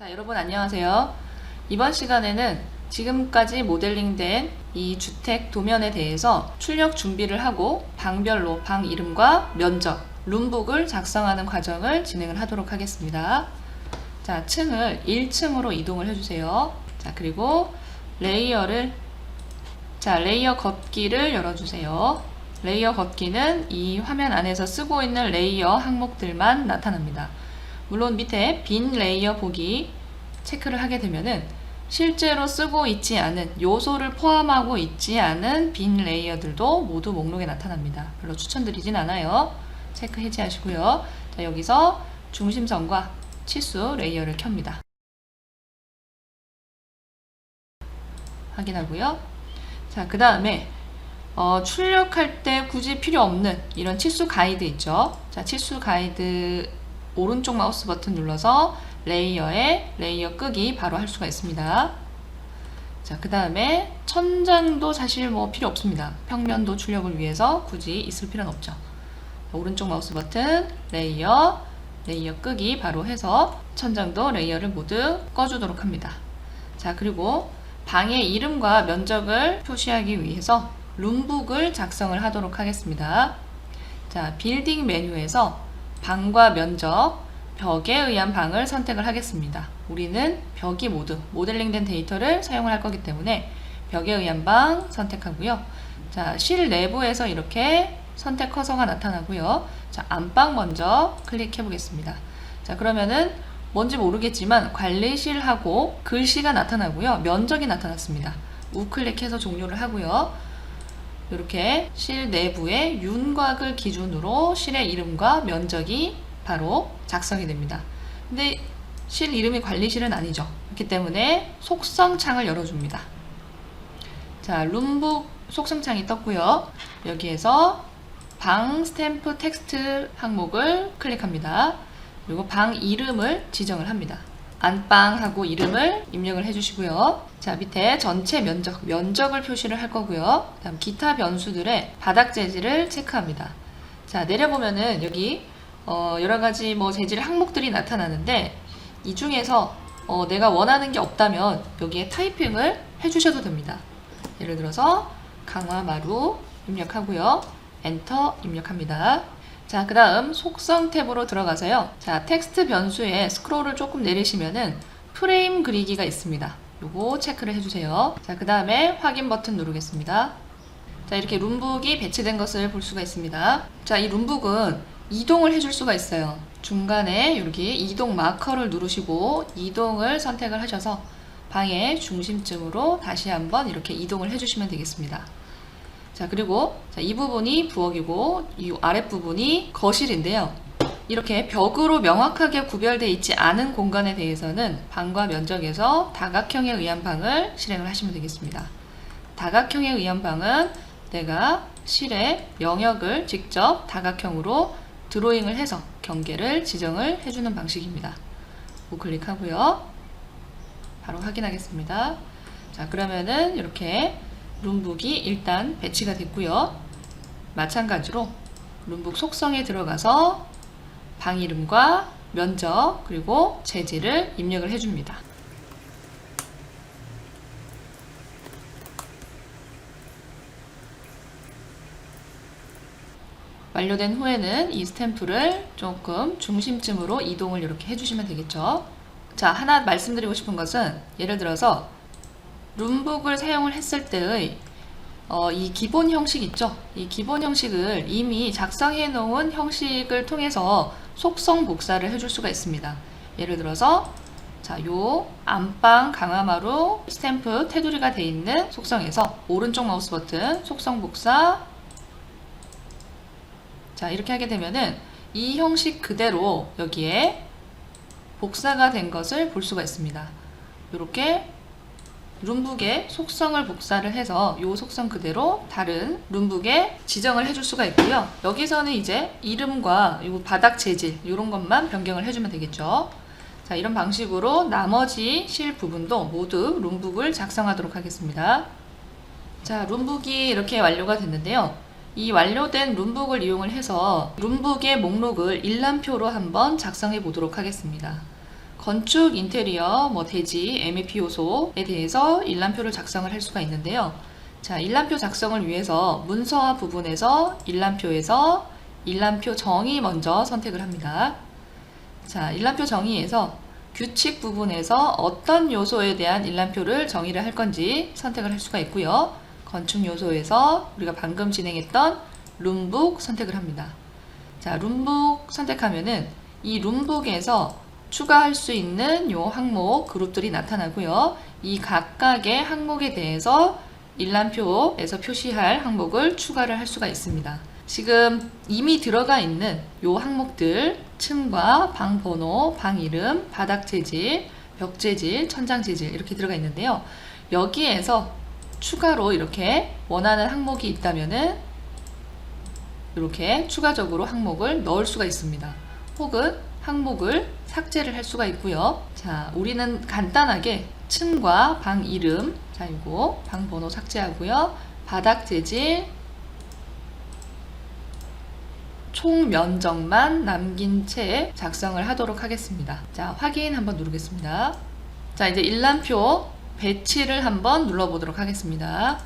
자, 여러분 안녕하세요. 이번 시간에는 지금까지 모델링된 이 주택 도면에 대해서 출력 준비를 하고 방별로 방 이름과 면적, 룸북을 작성하는 과정을 진행을 하도록 하겠습니다. 자, 층을 1층으로 이동을 해주세요. 자, 그리고 레이어 걷기를 열어주세요. 레이어 걷기는 이 화면 안에서 쓰고 있는 레이어 항목들만 나타납니다. 물론 밑에 빈 레이어 보기 체크를 하게 되면은 실제로 쓰고 있지 않은 요소를 포함하고 있지 않은 빈 레이어들도 모두 목록에 나타납니다. 별로 추천드리진 않아요. 체크 해제하시고요. 자, 여기서 중심선과 치수 레이어를 켭니다. 확인하고요. 자, 그 다음에 출력할 때 굳이 필요 없는 이런 치수 가이드 있죠. 자, 치수 가이드 오른쪽 마우스 버튼 눌러서 레이어에 레이어 끄기 바로 할 수가 있습니다. 자, 그 다음에 천장도 사실 필요 없습니다. 평면도 출력을 위해서 굳이 있을 필요는 없죠. 오른쪽 마우스 버튼 레이어 끄기 바로 해서 천장도 레이어를 모두 꺼주도록 합니다. 자, 그리고 방의 이름과 면적을 표시하기 위해서 룸북을 작성을 하도록 하겠습니다. 자, 빌딩 메뉴에서 방과 면적, 벽에 의한 방을 선택을 하겠습니다. 우리는 벽이 모두 모델링된 데이터를 사용을 할 거기 때문에 벽에 의한 방 선택하고요. 자, 실내부에서 이렇게 선택 커서가 나타나고요. 자, 안방 먼저 클릭해 보겠습니다. 자, 그러면은 뭔지 모르겠지만 관리실하고 글씨가 나타나고요. 면적이 나타났습니다. 우클릭해서 종료를 하고요. 이렇게 실내부의 윤곽을 기준으로 실의 이름과 면적이 바로 작성이 됩니다. 근데 실 이름이 관리실은 아니죠. 그렇기 때문에 속성창을 열어줍니다. 자, 룸북 속성창이 떴고요. 여기에서 방 스탬프 텍스트 항목을 클릭합니다. 그리고 방 이름을 지정을 합니다. 안방하고 이름을 입력을 해주시고요. 자, 밑에 전체 면적을 표시를 할 거고요. 다음 기타 변수들의 바닥 재질을 체크합니다. 자, 내려보면은 여기 여러가지 재질 항목들이 나타나는데 이 중에서 내가 원하는 게 없다면 여기에 타이핑을 해주셔도 됩니다. 예를 들어서 강화마루 입력하고요. 엔터 입력합니다. 자, 그 다음 속성 탭으로 들어가서요. 자, 텍스트 변수에 스크롤을 조금 내리시면은 프레임 그리기가 있습니다. 요거 체크를 해주세요. 자, 그 다음에 확인 버튼 누르겠습니다. 자, 이렇게 룸북이 배치된 것을 볼 수가 있습니다. 자, 이 룸북은 이동을 해줄 수가 있어요. 중간에 여기 이동 마커를 누르시고 이동을 선택을 하셔서 방의 중심쯤으로 다시 한번 이렇게 이동을 해주시면 되겠습니다. 자, 그리고 이 부분이 부엌이고 이 아랫부분이 거실인데요. 이렇게 벽으로 명확하게 구별되어 있지 않은 공간에 대해서는 방과 면적에서 다각형에 의한 방을 실행을 하시면 되겠습니다. 다각형에 의한 방은 내가 실의 영역을 직접 다각형으로 드로잉을 해서 경계를 지정을 해주는 방식입니다. 우클릭하고요. 바로 확인하겠습니다. 자, 그러면은 이렇게 룸북이 일단 배치가 됐고요. 마찬가지로 룸북 속성에 들어가서 방 이름과 면적 그리고 재질을 입력을 해줍니다. 완료된 후에는 이 스탬프를 조금 중심쯤으로 이동을 이렇게 해주시면 되겠죠. 자, 하나 말씀드리고 싶은 것은 예를 들어서 룸북을 사용을 했을 때의 이 기본 형식 있죠? 이 기본 형식을 이미 작성해 놓은 형식을 통해서 속성 복사를 해줄 수가 있습니다. 예를 들어서 자, 요 안방 강화마루 스탬프 테두리가 되어 있는 속성에서 오른쪽 마우스 버튼 속성 복사. 자, 이렇게 하게 되면은 이 형식 그대로 여기에 복사가 된 것을 볼 수가 있습니다. 이렇게 룸북의 속성을 복사를 해서 이 속성 그대로 다른 룸북에 지정을 해줄 수가 있고요. 여기서는 이제 이름과 이 바닥 재질 이런 것만 변경을 해주면 되겠죠. 자, 이런 방식으로 나머지 실 부분도 모두 룸북을 작성하도록 하겠습니다. 자, 룸북이 이렇게 완료가 됐는데요. 이 완료된 룸북을 이용을 해서 룸북의 목록을 일람표로 한번 작성해 보도록 하겠습니다. 건축, 인테리어, 대지, MEP 요소에 대해서 일람표를 작성을 할 수가 있는데요. 자, 일람표 작성을 위해서 문서화 부분에서 일람표 정의 먼저 선택을 합니다. 자, 일람표 정의에서 규칙 부분에서 어떤 요소에 대한 일람표를 정의를 할 건지 선택을 할 수가 있고요. 건축 요소에서 우리가 방금 진행했던 룸북 선택을 합니다. 자, 룸북 선택하면은 이 룸북에서 추가할 수 있는 요 항목 그룹들이 나타나고요. 이 각각의 항목에 대해서 일람표에서 표시할 항목을 추가를 할 수가 있습니다. 지금 이미 들어가 있는 요 항목들, 층과 방 번호, 방 이름, 바닥 재질, 벽 재질, 천장 재질 이렇게 들어가 있는데요. 여기에서 추가로 이렇게 원하는 항목이 있다면은 이렇게 추가적으로 항목을 넣을 수가 있습니다. 혹은 항목을 삭제를 할 수가 있고요. 자, 우리는 간단하게 층과 방 이름, 자, 이거 방 번호 삭제하고요. 바닥 재질, 총 면적만 남긴 채 작성을 하도록 하겠습니다. 자, 확인 한번 누르겠습니다. 자, 이제 일람표 배치를 한번 눌러보도록 하겠습니다.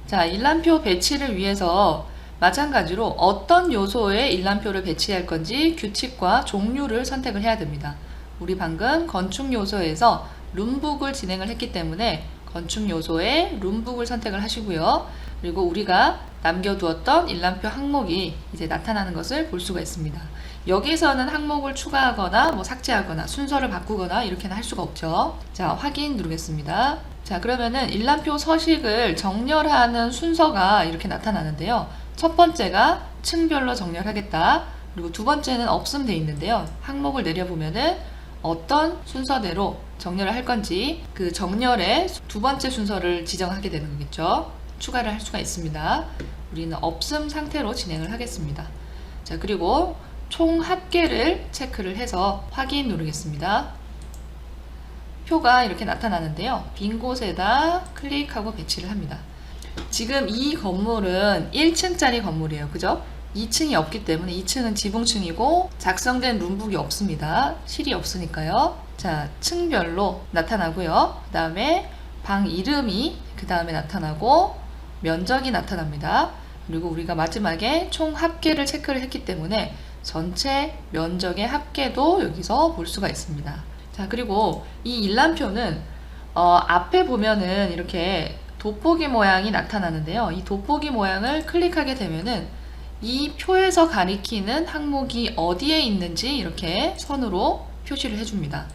자, 일람표 배치를 위해서 마찬가지로 어떤 요소에 일람표를 배치할 건지 규칙과 종류를 선택을 해야 됩니다. 우리 방금 건축 요소에서 룸북을 진행을 했기 때문에 건축 요소에 룸북을 선택을 하시고요. 그리고 우리가 남겨두었던 일람표 항목이 이제 나타나는 것을 볼 수가 있습니다. 여기서는 항목을 추가하거나 삭제하거나 순서를 바꾸거나 이렇게는 할 수가 없죠. 자, 확인 누르겠습니다. 자, 그러면은 일람표 서식을 정렬하는 순서가 이렇게 나타나는데요. 첫 번째가 층별로 정렬하겠다. 그리고 두 번째는 없음 돼 있는데요. 항목을 내려보면은 어떤 순서대로 정렬을 할 건지 그 정렬의 두 번째 순서를 지정하게 되는 거겠죠. 추가를 할 수가 있습니다. 우리는 없음 상태로 진행을 하겠습니다. 자, 그리고 총 합계를 체크를 해서 확인 누르겠습니다. 표가 이렇게 나타나는데요. 빈 곳에다 클릭하고 배치를 합니다. 지금 이 건물은 1층짜리 건물이에요. 그죠? 2층이 없기 때문에 2층은 지붕층이고 작성된 룸북이 없습니다. 실이 없으니까요. 자, 층별로 나타나고요. 그 다음에 방 이름이 그 다음에 나타나고 면적이 나타납니다. 그리고 우리가 마지막에 총 합계를 체크를 했기 때문에 전체 면적의 합계도 여기서 볼 수가 있습니다. 자, 그리고 이 일람표는 앞에 보면은 이렇게 돋보기 모양이 나타나는데요. 이 돋보기 모양을 클릭하게 되면은 이 표에서 가리키는 항목이 어디에 있는지 이렇게 선으로 표시를 해줍니다.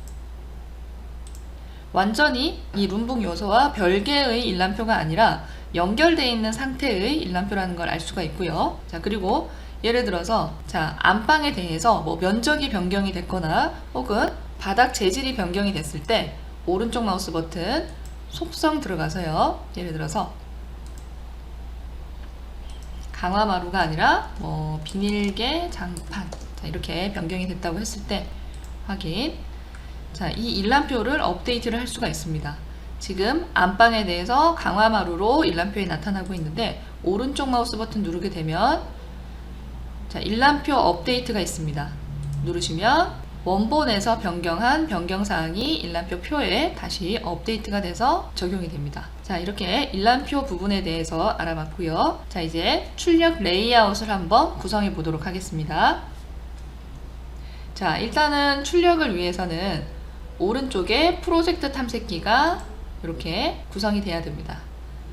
완전히 이 룸북 요소와 별개의 일람표가 아니라 연결되어 있는 상태의 일람표라는 걸 알 수가 있고요. 자, 그리고 예를 들어서 자, 안방에 대해서 면적이 변경이 됐거나 혹은 바닥 재질이 변경이 됐을 때 오른쪽 마우스 버튼 속성 들어가서요. 예를 들어서 강화마루가 아니라 비닐계 장판, 자, 이렇게 변경이 됐다고 했을 때 확인. 자, 이 일람표를 업데이트를 할 수가 있습니다. 지금 안방에 대해서 강화마루로 일람표에 나타나고 있는데 오른쪽 마우스 버튼 누르게 되면 자, 일람표 업데이트가 있습니다. 누르시면 원본에서 변경한 변경사항이 일람표 표에 다시 업데이트가 돼서 적용이 됩니다. 자, 이렇게 일람표 부분에 대해서 알아봤고요. 자, 이제 출력 레이아웃을 한번 구성해 보도록 하겠습니다. 자, 일단은 출력을 위해서는 오른쪽에 프로젝트 탐색기가 이렇게 구성이 돼야 됩니다.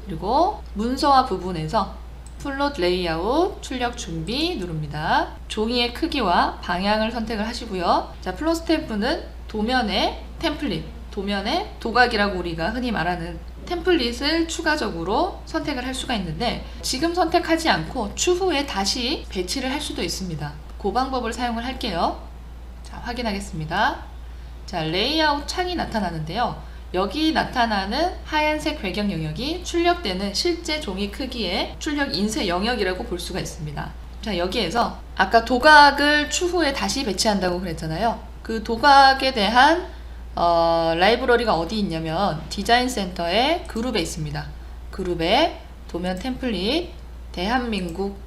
그리고 문서화 부분에서 플롯 레이아웃 출력 준비 누릅니다. 종이의 크기와 방향을 선택을 하시고요. 자, 플롯 스탬프는 도면에 템플릿, 도면에 도각이라고 우리가 흔히 말하는 템플릿을 추가적으로 선택을 할 수가 있는데 지금 선택하지 않고 추후에 다시 배치를 할 수도 있습니다. 그 방법을 사용을 할게요. 자, 확인하겠습니다. 자, 레이아웃 창이 나타나는데요. 여기 나타나는 하얀색 배경 영역이 출력되는 실제 종이 크기의 출력 인쇄 영역이라고 볼 수가 있습니다. 자, 여기에서 아까 도각을 추후에 다시 배치한다고 그랬잖아요. 그 도각에 대한 라이브러리가 어디 있냐면 디자인 센터의 그룹에 있습니다. 그룹에 도면 템플릿 대한민국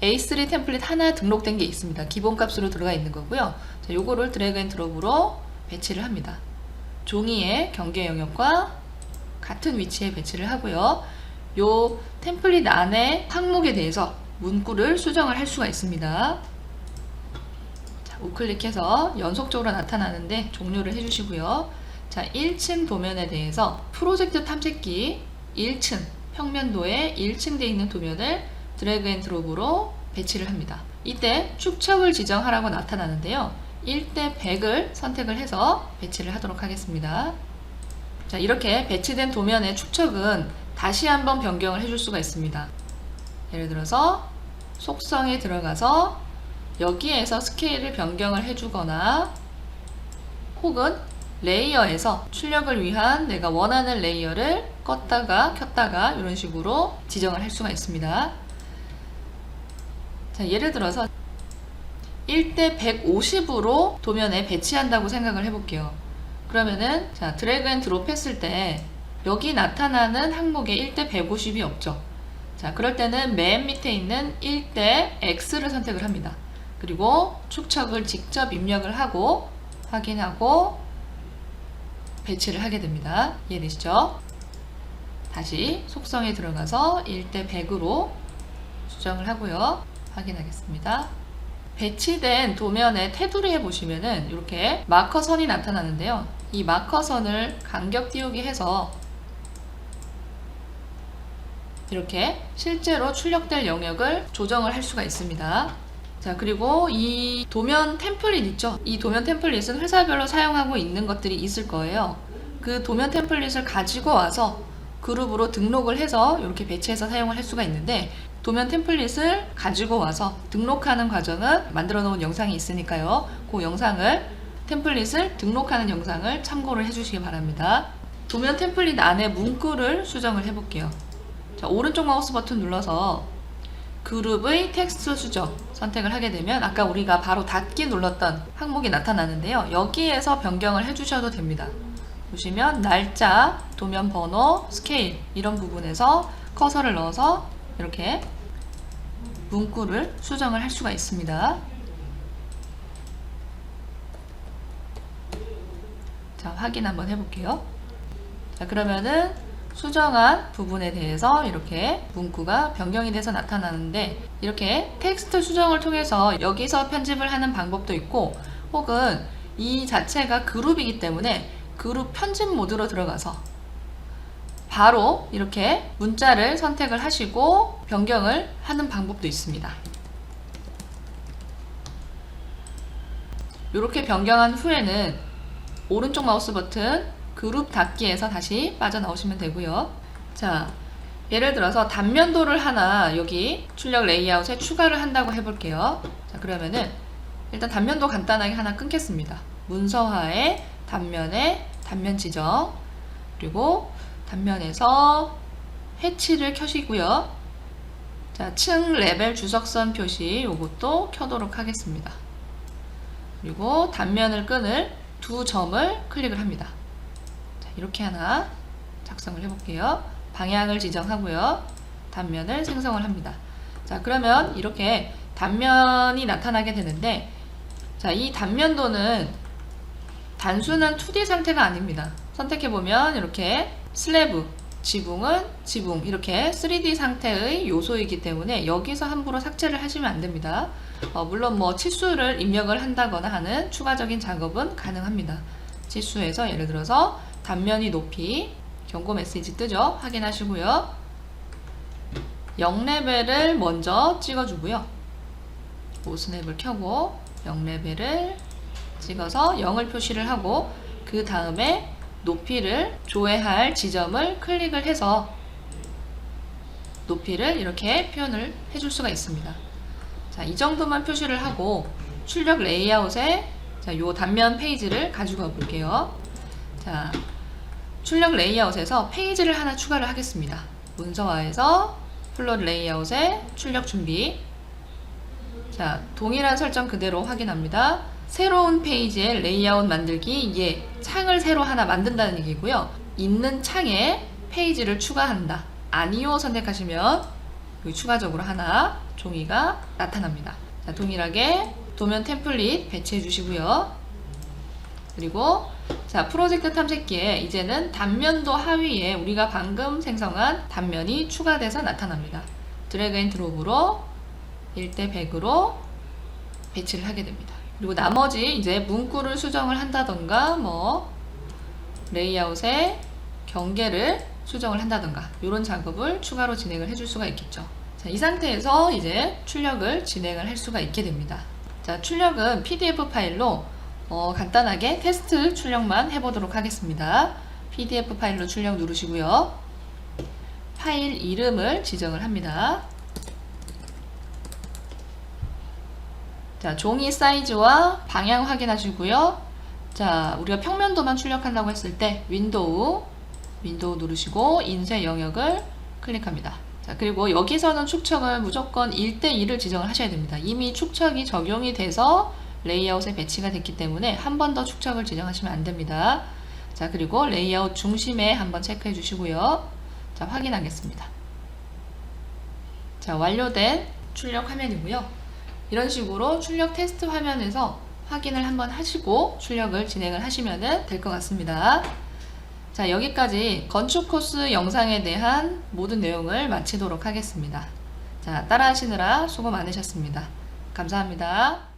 A3 템플릿 하나 등록된 게 있습니다. 기본값으로 들어가 있는 거고요. 자, 요거를 드래그 앤 드롭으로 배치를 합니다. 종이의 경계 영역과 같은 위치에 배치를 하고요. 요 템플릿 안에 항목에 대해서 문구를 수정을 할 수가 있습니다. 자, 우클릭해서 연속적으로 나타나는데 종료를 해주시고요. 자, 1층 도면에 대해서 프로젝트 탐색기 1층 평면도에 1층 되어 있는 도면을 드래그 앤 드롭으로 배치를 합니다. 이때 축척을 지정하라고 나타나는데요. 1대 100을 선택을 해서 배치를 하도록 하겠습니다. 자, 이렇게 배치된 도면의 축척은 다시 한번 변경을 해줄 수가 있습니다. 예를 들어서 속성에 들어가서 여기에서 스케일을 변경을 해주거나 혹은 레이어에서 출력을 위한 내가 원하는 레이어를 껐다가 켰다가 이런 식으로 지정을 할 수가 있습니다. 자, 예를 들어서 1대 150으로 도면에 배치한다고 생각을 해볼게요. 그러면은 자, 드래그 앤 드롭 했을 때 여기 나타나는 항목에 1대 150이 없죠. 자, 그럴 때는 맨 밑에 있는 1대 X를 선택을 합니다. 그리고 축척을 직접 입력을 하고 확인하고 배치를 하게 됩니다. 이해되시죠? 다시 속성에 들어가서 1대 100으로 수정을 하고요. 확인하겠습니다. 배치된 도면의 테두리에 보시면은 이렇게 마커선이 나타나는데요. 이 마커선을 간격 띄우기 해서 이렇게 실제로 출력될 영역을 조정을 할 수가 있습니다. 자, 그리고 이 도면 템플릿 있죠? 이 도면 템플릿은 회사별로 사용하고 있는 것들이 있을 거예요. 그 도면 템플릿을 가지고 와서 그룹으로 등록을 해서 이렇게 배치해서 사용을 할 수가 있는데 도면 템플릿을 가지고 와서 등록하는 과정은 만들어 놓은 영상이 있으니까요. 그 영상을 템플릿을 등록하는 영상을 참고를 해주시기 바랍니다. 도면 템플릿 안에 문구를 수정을 해볼게요. 자, 오른쪽 마우스 버튼 눌러서 그룹의 텍스트 수정 선택을 하게 되면 아까 우리가 바로 닫기 눌렀던 항목이 나타나는데요. 여기에서 변경을 해주셔도 됩니다. 보시면 날짜, 도면 번호, 스케일 이런 부분에서 커서를 넣어서 이렇게 문구를 수정을 할 수가 있습니다. 자, 확인 한번 해볼게요. 자, 그러면은 수정한 부분에 대해서 이렇게 문구가 변경이 돼서 나타나는데 이렇게 텍스트 수정을 통해서 여기서 편집을 하는 방법도 있고 혹은 이 자체가 그룹이기 때문에 그룹 편집 모드로 들어가서 바로 이렇게 문자를 선택을 하시고 변경을 하는 방법도 있습니다. 이렇게 변경한 후에는 오른쪽 마우스 버튼 그룹 닫기에서 다시 빠져나오시면 되고요. 자, 예를 들어서 단면도를 하나 여기 출력 레이아웃에 추가를 한다고 해볼게요. 자, 그러면은 일단 단면도 간단하게 하나 끊겠습니다. 문서화의 단면에 단면 지정 그리고 단면에서 해치를 켜시고요. 자, 층 레벨 주석선 표시 이것도 켜도록 하겠습니다. 그리고 단면을 끊을 두 점을 클릭을 합니다. 자, 이렇게 하나 작성을 해볼게요. 방향을 지정하고요. 단면을 생성을 합니다. 자, 그러면 이렇게 단면이 나타나게 되는데 자, 이 단면도는 단순한 2D 상태가 아닙니다. 선택해보면 이렇게 슬래브, 지붕은 지붕 이렇게 3D 상태의 요소이기 때문에 여기서 함부로 삭제를 하시면 안됩니다. 물론 뭐 치수를 입력을 한다거나 하는 추가적인 작업은 가능합니다. 치수에서 예를 들어서 단면이 높이 경고 메시지 뜨죠? 확인하시고요. 0레벨을 먼저 찍어주고요. 5스냅을 켜고 0레벨을 찍어서 0을 표시를 하고 그 다음에 높이를 조회할 지점을 클릭을 해서 높이를 이렇게 표현을 해줄 수가 있습니다. 자, 이 정도만 표시를 하고 출력 레이아웃에 자, 요 단면 페이지를 가지고 와 볼게요. 자, 출력 레이아웃에서 페이지를 하나 추가를 하겠습니다. 문서화에서 플롯 레이아웃에 출력 준비. 자, 동일한 설정 그대로 확인합니다. 새로운 페이지에 레이아웃 만들기 예, 창을 새로 하나 만든다는 얘기고요. 있는 창에 페이지를 추가한다. 아니요 선택하시면 여기 추가적으로 하나 종이가 나타납니다. 자, 동일하게 도면 템플릿 배치해 주시고요. 그리고 자, 프로젝트 탐색기에 이제는 단면도 하위에 우리가 방금 생성한 단면이 추가돼서 나타납니다. 드래그 앤 드롭으로 1대 100으로 배치를 하게 됩니다. 그리고 나머지 이제 문구를 수정을 한다던가 뭐 레이아웃의 경계를 수정을 한다던가 이런 작업을 추가로 진행을 해줄 수가 있겠죠. 자, 이 상태에서 이제 출력을 진행을 할 수가 있게 됩니다. 자, 출력은 PDF 파일로 간단하게 테스트 출력만 해보도록 하겠습니다. PDF 파일로 출력 누르시고요. 파일 이름을 지정을 합니다. 자, 종이 사이즈와 방향 확인하시고요. 자, 우리가 평면도만 출력한다고 했을 때 윈도우 누르시고 인쇄 영역을 클릭합니다. 자, 그리고 여기서는 축척을 무조건 1대1을 지정을 하셔야 됩니다. 이미 축척이 적용이 돼서 레이아웃에 배치가 됐기 때문에 한 번 더 축척을 지정하시면 안 됩니다. 자, 그리고 레이아웃 중심에 한번 체크해 주시고요. 자, 확인하겠습니다. 자, 완료된 출력 화면이고요. 이런 식으로 출력 테스트 화면에서 확인을 한번 하시고 출력을 진행을 하시면 될 것 같습니다. 자, 여기까지 건축 코스 영상에 대한 모든 내용을 마치도록 하겠습니다. 자, 따라 하시느라 수고 많으셨습니다. 감사합니다.